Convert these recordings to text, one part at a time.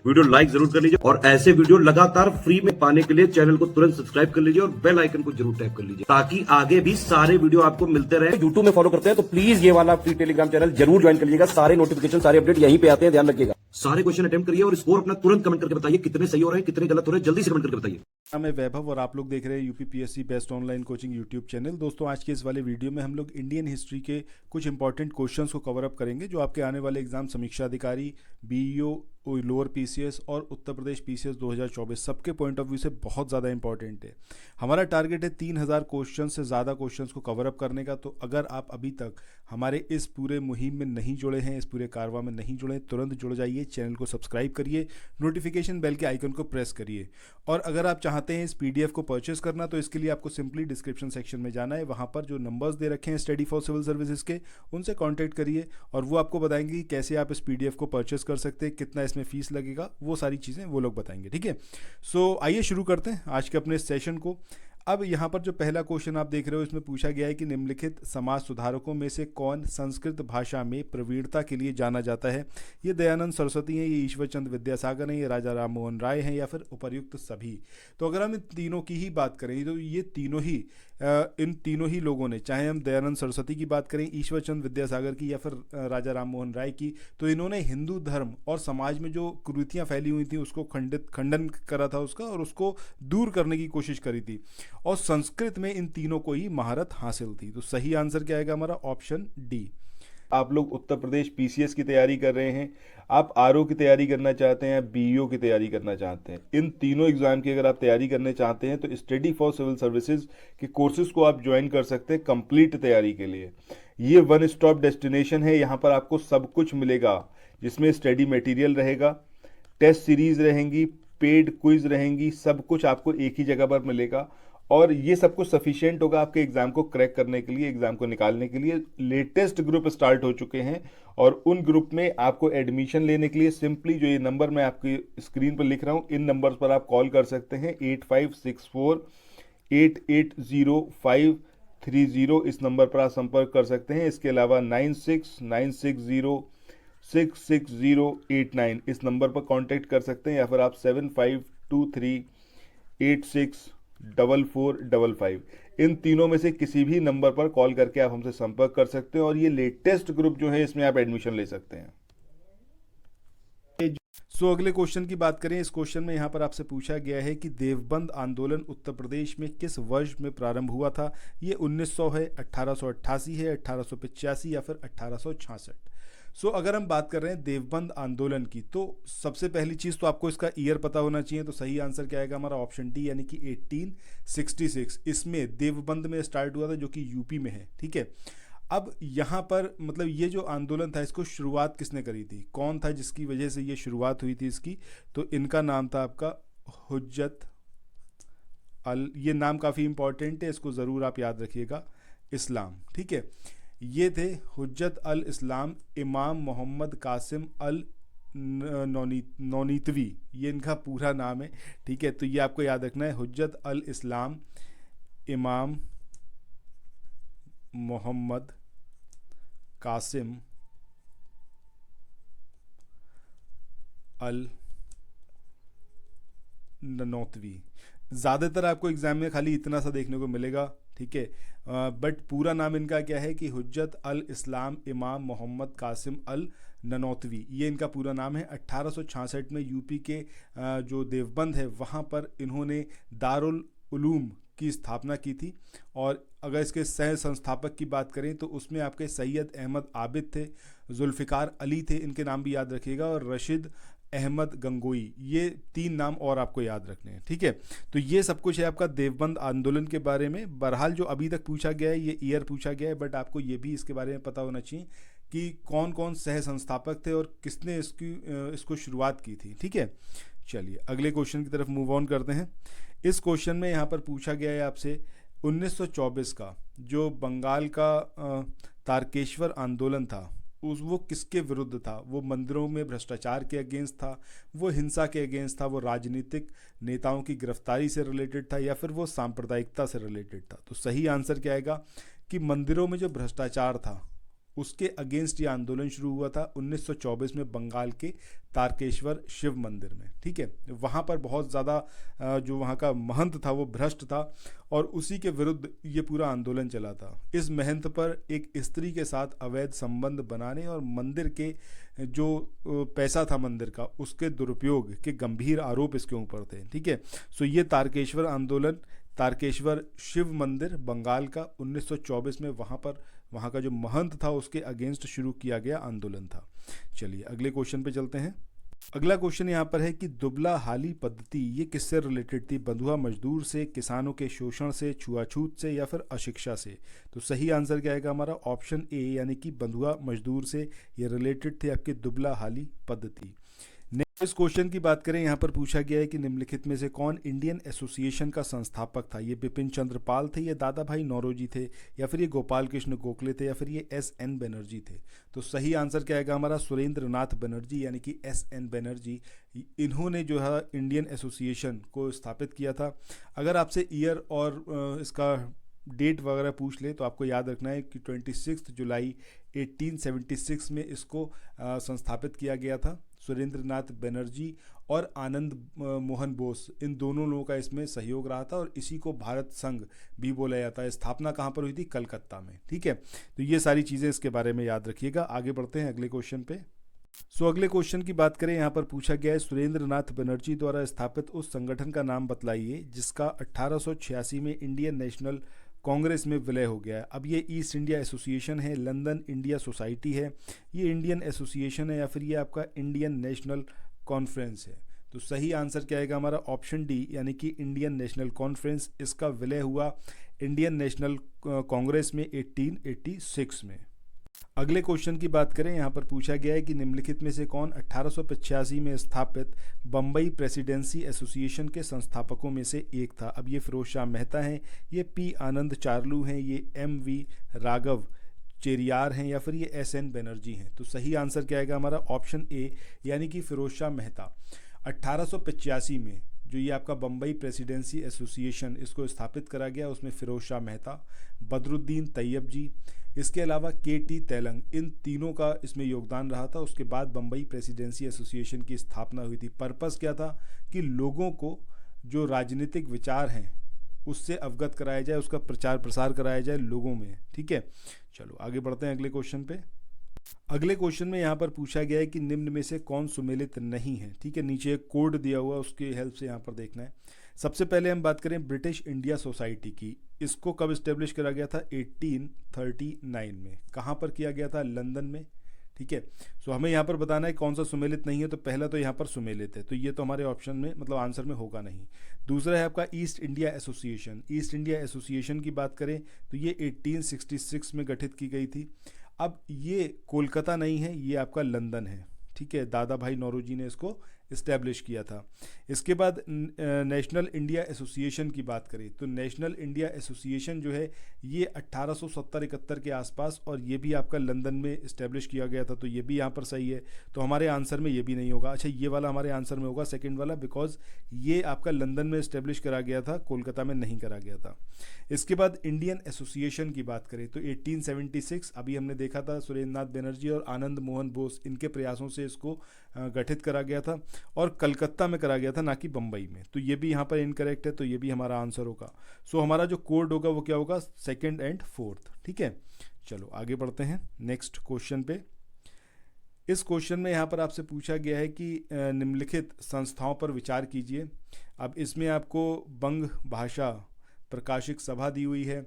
Video like जरूर कर लीजिए और ऐसे वीडियो लगातार फ्री में पाने के लिए चैनल को तुरंत सब्सक्राइब कर लीजिए और बेल आइकन को जरूर टैप कर लीजिए ताकि आगे भी सारे वीडियो आपको मिलते रहे। यूट्यूब में फॉलो करते हैं तो प्लीज ये वाला फ्री टेलीग्राम चैनल जरूर ज्वाइन कर लीजिएगा। सारे नोटिफिकेशन सारे अपडेट यहीं पे आते हैं, ध्यान रखिएगा। सारे क्वेश्चन अटेम्प्ट करिए और स्कोर अपना तुरंत कमेंट करके बताइए कितने सही हो रहे हैं कितने गलत हो रहे हैं, जल्दी से कमेंट करके बताइए। मैं वैभव और आप लोग देख रहे हैं UPPSC best online coaching YouTube channel. दोस्तों आज के इस वाले वीडियो में हम लोग इंडियन हिस्ट्री के कुछ इंपॉर्टेंट क्वेश्चंस को कवर अप करेंगे जो आपके आने वाले एग्जाम समीक्षा अधिकारी, बीईओ, लोअर पीसीएस और उत्तर प्रदेश पीसीएस 2024 सबके पॉइंट ऑफ व्यू से बहुत ज़्यादा इंपॉर्टेंट है। हमारा टारगेट है 3000 क्वेश्चन से ज़्यादा क्वेश्चंस को कवर अप करने का। तो अगर आप अभी तक हमारे इस पूरे मुहिम में नहीं जुड़े हैं, इस पूरे कारवा में नहीं जुड़े, तुरंत जुड़ जाइए, चैनल को सब्सक्राइब करिए, नोटिफिकेशन बेल के आइकन को प्रेस करिए। और अगर आप चाहते हैं इस पीडीएफ को परचेस करना तो इसके लिए आपको सिंपली डिस्क्रिप्शन सेक्शन में जाना है। वहाँ पर जो नंबर्स दे रखे हैं स्टडी फॉर सिविल सर्विसेज के, उनसे कॉन्टैक्ट करिए और वो आपको बताएंगे कि कैसे आप इस पीडीएफ को परचेस कर सकते हैं, कितना इसमें फीस लगेगा, वो सारी चीज़ें वो लोग बताएंगे। ठीक है, सो आइए शुरू करते हैं आज के अपने सेशन को। अब यहाँ पर जो पहला क्वेश्चन आप देख रहे हो इसमें पूछा गया है कि निम्नलिखित समाज सुधारकों में से कौन संस्कृत भाषा में प्रवीणता के लिए जाना जाता है। ये दयानंद सरस्वती हैं, ये ईश्वर चंद्र विद्यासागर हैं, ये राजा राम मोहन राय हैं या फिर उपर्युक्त सभी। तो अगर हम इन तीनों की ही बात करें तो ये तीनों ही इन तीनों ही लोगों ने, चाहे हम दयानंद सरस्वती की बात करें, ईश्वर चंद्र विद्यासागर की या फिर राजा राम मोहन राय की, तो इन्होंने हिंदू धर्म और समाज में जो कुरीतियाँ फैली हुई थी उसको खंडन करा था उसका, और उसको दूर करने की कोशिश करी थी। और संस्कृत में इन तीनों को ही महारत हासिल थी। तो सही आंसर क्या आएगा हमारा? Option D. आप लोग उत्तर प्रदेश पीसीएस की तैयारी कर रहे हैं, आप आरओ की तैयारी करना चाहते हैं, बीईओ की तैयारी करना चाहते हैं, इन तीनों एग्जाम की अगर आप तैयारी करने चाहते हैं तो स्टडी फॉर सिविल सर्विसेज के कोर्सेज को आप ज्वाइन कर सकते हैं कंप्लीट तैयारी के लिए। ये वन स्टॉप डेस्टिनेशन है, यहाँ पर आपको सब कुछ मिलेगा जिसमें स्टडी मटेरियल रहेगा, टेस्ट सीरीज रहेंगी, पेड क्विज रहेंगी, सब कुछ आपको एक ही जगह पर मिलेगा। और ये सब कुछ सफिशिएंट होगा आपके एग्जाम को क्रैक करने के लिए, एग्जाम को निकालने के लिए। लेटेस्ट ग्रुप स्टार्ट हो चुके हैं और उन ग्रुप में आपको एडमिशन लेने के लिए सिंपली जो ये नंबर मैं आपकी स्क्रीन पर लिख रहा हूँ, इन नंबर्स पर आप कॉल कर सकते हैं। 8564880530, इस नंबर पर आप संपर्क कर सकते हैं। इसके अलावा 9696066089 इस नंबर पर कांटेक्ट कर सकते हैं, या फिर आप 7523864455 इन तीनों में से किसी भी नंबर पर कॉल करके आप हमसे संपर्क कर सकते हैं और ये लेटेस्ट ग्रुप जो है इसमें आप एडमिशन ले सकते हैं। अगले क्वेश्चन की बात करें। इस क्वेश्चन में यहाँ पर आपसे पूछा गया है कि देवबंद आंदोलन उत्तर प्रदेश में किस वर्ष में प्रारंभ हुआ था। ये 1900 है, 1888 है, 1885 या फिर 1866। अगर हम बात कर रहे हैं देवबंद आंदोलन की, तो सबसे पहली चीज़ तो आपको इसका ईयर पता होना चाहिए। तो सही आंसर क्या आएगा हमारा? ऑप्शन डी, यानी कि 1866 इसमें देवबंद में स्टार्ट हुआ था, जो कि यूपी में है। ठीक है, अब यहाँ पर मतलब ये जो आंदोलन था इसको शुरुआत किसने करी थी, कौन था जिसकी वजह से ये शुरुआत हुई थी इसकी? तो इनका नाम था आपका हुज्जत अल, ये नाम काफ़ी इंपॉर्टेंट है, इसको ज़रूर आप याद रखिएगा, इस्लाम। ठीक है, ये थे हुज्जत अल इस्लाम इमाम मोहम्मद कासिम अल नौनीतवी, ये इनका पूरा नाम है। ठीक है, तो ये आपको याद रखना है, हुज्जत अल इस्लाम इमाम मोहम्मद कासिम अल ननौतवी। ज़्यादातर आपको एग्जाम में खाली इतना सा देखने को मिलेगा। ठीक है, बट पूरा नाम इनका क्या है कि हुज्जत अल इस्लाम इमाम मोहम्मद कासिम अल ननौतवी, ये इनका पूरा नाम है। 1866 में यूपी के जो देवबंद है वहाँ पर इन्होंने दारुल उलूम की स्थापना की थी। और अगर इसके सह संस्थापक की बात करें तो उसमें आपके सैयद अहमद आबिद थे, जुल्फ़िकार अली थे, इनके नाम भी याद रखिएगा, और रशीद अहमद गंगोई, ये 3 नाम और आपको याद रखने हैं। ठीक है, तो ये सब कुछ है आपका देवबंद आंदोलन के बारे में। बहरहाल जो अभी तक पूछा गया है ये ईयर पूछा गया है, बट आपको ये भी इसके बारे में पता होना चाहिए कि कौन कौन सह संस्थापक थे और किसने इसको शुरुआत की थी। ठीक है, चलिए अगले क्वेश्चन की तरफ मूव ऑन करते हैं। इस क्वेश्चन में यहाँ पर पूछा गया है आपसे 1924 का जो बंगाल का तारकेश्वर आंदोलन था, वो किसके विरुद्ध था? वो मंदिरों में भ्रष्टाचार के अगेंस्ट था, वो हिंसा के अगेंस्ट था, वो राजनीतिक नेताओं की गिरफ्तारी से रिलेटेड था, या फिर वो सांप्रदायिकता से रिलेटेड था? तो सही आंसर क्या आएगा कि मंदिरों में जो भ्रष्टाचार था उसके अगेंस्ट ये आंदोलन शुरू हुआ था 1924 में बंगाल के तारकेश्वर शिव मंदिर में। ठीक है, वहाँ पर बहुत ज़्यादा जो वहाँ का महंत था वो भ्रष्ट था और उसी के विरुद्ध ये पूरा आंदोलन चला था। इस महंत पर एक स्त्री के साथ अवैध संबंध बनाने और मंदिर के जो पैसा था मंदिर का उसके दुरुपयोग के गंभीर आरोप इसके ऊपर थे। ठीक है, सो ये तारकेश्वर आंदोलन, तारकेश्वर शिव मंदिर बंगाल का 1924 में वहाँ का जो महंत था उसके अगेंस्ट शुरू किया गया आंदोलन था। चलिए अगले क्वेश्चन पे चलते हैं। अगला क्वेश्चन यहाँ पर है कि दुबला हाली पद्धति ये किससे रिलेटेड थी? बंधुआ मजदूर से, किसानों के शोषण से, छुआछूत से या फिर अशिक्षा से? तो सही आंसर क्या आएगा हमारा? ऑप्शन ए यानी कि बंधुआ मजदूर से ये रिलेटेड थे आपके दुबला हाली पद्धति। इस क्वेश्चन की बात करें, यहाँ पर पूछा गया है कि निम्नलिखित में से कौन इंडियन एसोसिएशन का संस्थापक था? ये बिपिन चंद्र पाल थे, ये दादा भाई नौरोजी थे, या फिर ये गोपाल कृष्ण गोखले थे, या फिर ये एस.एन. बनर्जी थे? तो सही आंसर क्या आएगा हमारा? सुरेंद्र नाथ बनर्जी यानी कि एस.एन. बनर्जी। इन्होंने जो है इंडियन एसोसिएशन को स्थापित किया था। अगर आपसे ईयर और इसका डेट वगैरह पूछ ले तो आपको याद रखना है कि 26 जुलाई 1876 में इसको संस्थापित किया गया था। सुरेंद्र नाथ बनर्जी और आनंद मोहन बोस, इन दोनों लोगों का इसमें सहयोग रहा था और इसी को भारत संघ भी बोला जाता है। स्थापना कहाँ पर हुई थी? कलकत्ता में। ठीक है, तो ये सारी चीज़ें इसके बारे में याद रखिएगा। आगे बढ़ते हैं अगले क्वेश्चन पे। अगले क्वेश्चन की बात करें, यहाँ पर पूछा गया है सुरेंद्र नाथ बनर्जी द्वारा स्थापित उस संगठन का नाम बतलाइए जिसका 1886 में इंडियन नेशनल कांग्रेस में विलय हो गया है। अब ये ईस्ट इंडिया एसोसिएशन है, लंदन इंडिया सोसाइटी है, ये इंडियन एसोसिएशन है, या फिर ये आपका इंडियन नेशनल कॉन्फ्रेंस है? तो सही आंसर क्या आएगा हमारा? ऑप्शन डी यानी कि इंडियन नेशनल कॉन्फ्रेंस। इसका विलय हुआ इंडियन नेशनल कांग्रेस में 1886 में। अगले क्वेश्चन की बात करें, यहाँ पर पूछा गया है कि निम्नलिखित में से कौन 1885 में स्थापित बम्बई प्रेसिडेंसी एसोसिएशन के संस्थापकों में से एक था? अब ये फिरोज शाह मेहता हैं, ये पी आनंद चार्लू हैं, ये एम.वी. राघव चेरियार हैं, या फिर ये एस.एन. बनर्जी हैं? तो सही आंसर क्या आएगा हमारा? ऑप्शन ए यानी कि फिरोज शाह मेहता। 1885 में जो ये आपका बम्बई प्रेसिडेंसी एसोसिएशन इसको स्थापित करा गया, उसमें फिरोज शाह मेहता, बदरुद्दीन तैयब जी, इसके अलावा के.टी. तेलंग, इन तीनों का इसमें योगदान रहा था। उसके बाद बम्बई प्रेसिडेंसी एसोसिएशन की स्थापना हुई थी। पर्पस क्या था? कि लोगों को जो राजनीतिक विचार हैं उससे अवगत कराया जाए, उसका प्रचार प्रसार कराया जाए लोगों में। ठीक है, चलो आगे बढ़ते हैं अगले क्वेश्चन पे। अगले क्वेश्चन में यहाँ पर पूछा गया है कि निम्न में से कौन सुमेलित नहीं है? ठीक है, नीचे एक कोड दिया हुआ, उसकी हेल्प से यहाँ पर देखना है। सबसे पहले हम बात करें ब्रिटिश इंडिया सोसाइटी की। इसको कब इस्टेब्लिश करा गया था? 1839 में। कहाँ पर किया गया था? लंदन में। ठीक है, सो हमें यहाँ पर बताना है कौन सा सुमेलित नहीं है। तो पहला तो यहाँ पर सुमेलित है, तो ये तो हमारे ऑप्शन में मतलब आंसर में होगा नहीं। दूसरा है आपका east India association. East India association की बात करें तो ये 1866 में गठित की गई थी। अब ये कोलकाता नहीं है, ये आपका लंदन है। ठीक है, दादा भाई नौरोजी ने इसको इस्टेब्लिश किया था। इसके बाद नेशनल इंडिया एसोसिएशन की बात करें तो नेशनल इंडिया एसोसिएशन जो है ये 1870-71 के आसपास, और ये भी आपका लंदन में इस्टेब्लिश किया गया था। तो ये भी यहाँ पर सही है, तो हमारे आंसर में ये भी नहीं होगा। अच्छा, ये वाला हमारे आंसर में होगा, सेकंड वाला, बिकॉज ये आपका लंदन में इस्टेब्लिश करा गया था, कोलकाता में नहीं करा गया था। इसके बाद इंडियन एसोसिएशन की बात करें तो 1876 अभी हमने देखा था सुरेंद्र नाथ बनर्जी और आनंद मोहन बोस, इनके प्रयासों से इसको गठित करा गया था और कलकत्ता में करा गया था, ना कि बम्बई में। तो ये भी यहाँ पर इनकरेक्ट है, तो ये भी हमारा आंसर होगा। सो हमारा जो कोड होगा वो क्या होगा? Second and fourth. ठीक है, चलो आगे बढ़ते हैं नेक्स्ट क्वेश्चन पे। इस क्वेश्चन में यहाँ पर आपसे पूछा गया है कि निम्नलिखित संस्थाओं पर विचार कीजिए। अब इसमें आपको बंग भाषा प्रकाशिक सभा दी हुई है,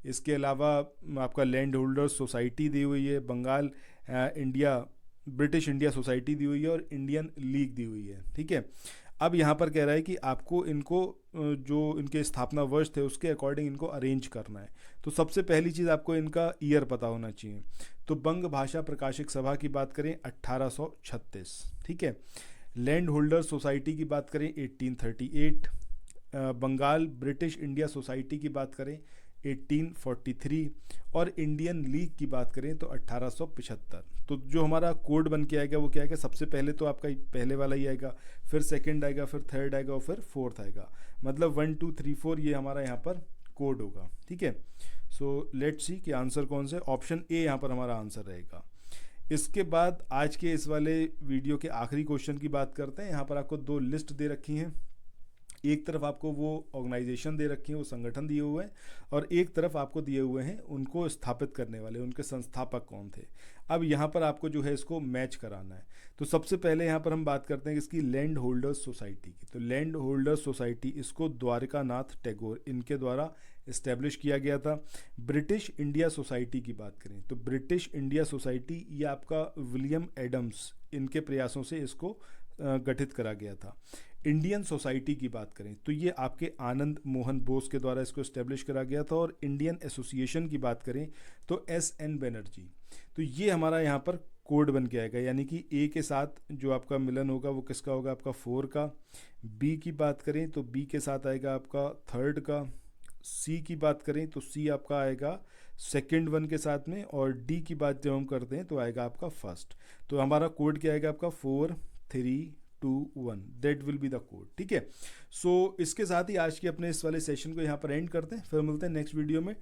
इसके अलावा आपका लैंड होल्डर्स सोसाइटी दी हुई है, बंगाल ब्रिटिश इंडिया सोसाइटी दी हुई है और इंडियन लीग दी हुई है। ठीक है, अब यहाँ पर कह रहा है कि आपको इनको जो इनके स्थापना वर्ष थे उसके अकॉर्डिंग इनको अरेंज करना है। तो सबसे पहली चीज़ आपको इनका ईयर पता होना चाहिए। तो बंग भाषा प्रकाशिक सभा की बात करें 1836। ठीक है, लैंड होल्डर सोसाइटी की बात करें 1838, बंगाल ब्रिटिश इंडिया सोसाइटी की बात करें 1843 और इंडियन लीग की बात करें तो 1875। तो जो हमारा कोड बन के आएगा वो क्या आएगा? सबसे पहले तो आपका पहले वाला ही आएगा, फिर सेकंड आएगा, फिर थर्ड आएगा और फिर फोर्थ आएगा। मतलब 1 2 3 4 ये हमारा यहाँ पर कोड होगा, ठीक है। सो लेट्स सी कि आंसर कौन सा है। ऑप्शन ए यहाँ पर हमारा आंसर रहेगा। इसके बाद आज के इस वाले वीडियो के आखिरी क्वेश्चन की बात करते हैं। यहाँ पर आपको दो लिस्ट दे रखी हैं, एक तरफ आपको वो ऑर्गेनाइजेशन दे रखी है, वो संगठन दिए हुए हैं, और एक तरफ आपको दिए हुए हैं उनको स्थापित करने वाले, उनके संस्थापक कौन थे। अब यहाँ पर आपको जो है इसको मैच कराना है। तो सबसे पहले यहाँ पर हम बात करते हैं इसकी लैंड होल्डर्स सोसाइटी की। तो लैंड होल्डर्स सोसाइटी, इसको द्वारका नाथ टैगोर इनके द्वारा इस्टेब्लिश किया गया था। ब्रिटिश इंडिया सोसाइटी की बात करें तो ब्रिटिश इंडिया सोसाइटी, ये आपका विलियम एडम्स इनके प्रयासों से इसको गठित करा गया था। इंडियन सोसाइटी की बात करें तो ये आपके आनंद मोहन बोस के द्वारा इसको इस्टेब्लिश करा गया था। और इंडियन एसोसिएशन की बात करें तो एस.एन. बनर्जी। तो ये हमारा यहाँ पर कोड बन के आएगा, यानी कि ए के साथ जो आपका मिलन होगा वो किसका होगा, आपका 4 का। बी की बात करें तो बी के साथ आएगा आपका 3rd का। सी की बात करें तो सी आपका आएगा 2nd 1 के साथ में। और डी की बात जब हम करते हैं तो आएगा आपका 1st। तो हमारा कोड क्या आएगा आपका 4 3 2 1, that will be the code, ठीक है। सो इसके साथ ही आज के अपने इस वाले सेशन को यहाँ पर एंड करते हैं, फिर मिलते हैं नेक्स्ट वीडियो में।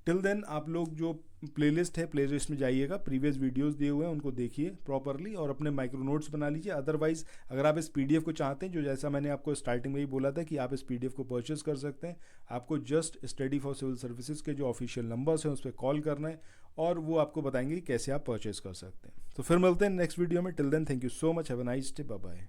टिल देन आप लोग जो प्लेलिस्ट है, प्लेलिस्ट में जाइएगा, प्रीवियस वीडियोस दिए हुए हैं उनको देखिए प्रॉपरली और अपने माइक्रो नोट्स बना लीजिए। अदरवाइज अगर आप इस पीडीएफ को चाहते हैं, जो जैसा मैंने आपको स्टार्टिंग में ही बोला था कि आप इस पीडीएफ को परचेज कर सकते हैं, आपको just study for civil services के जो ऑफिशियल नंबर्स हैं उस पर कॉल करना है और वो आपको बताएंगे कि कैसे आप परचेज कर सकते हैं। तो फिर मिलते हैं नेक्स्ट वीडियो में। Till then thank you so much, have a nice day, bye bye.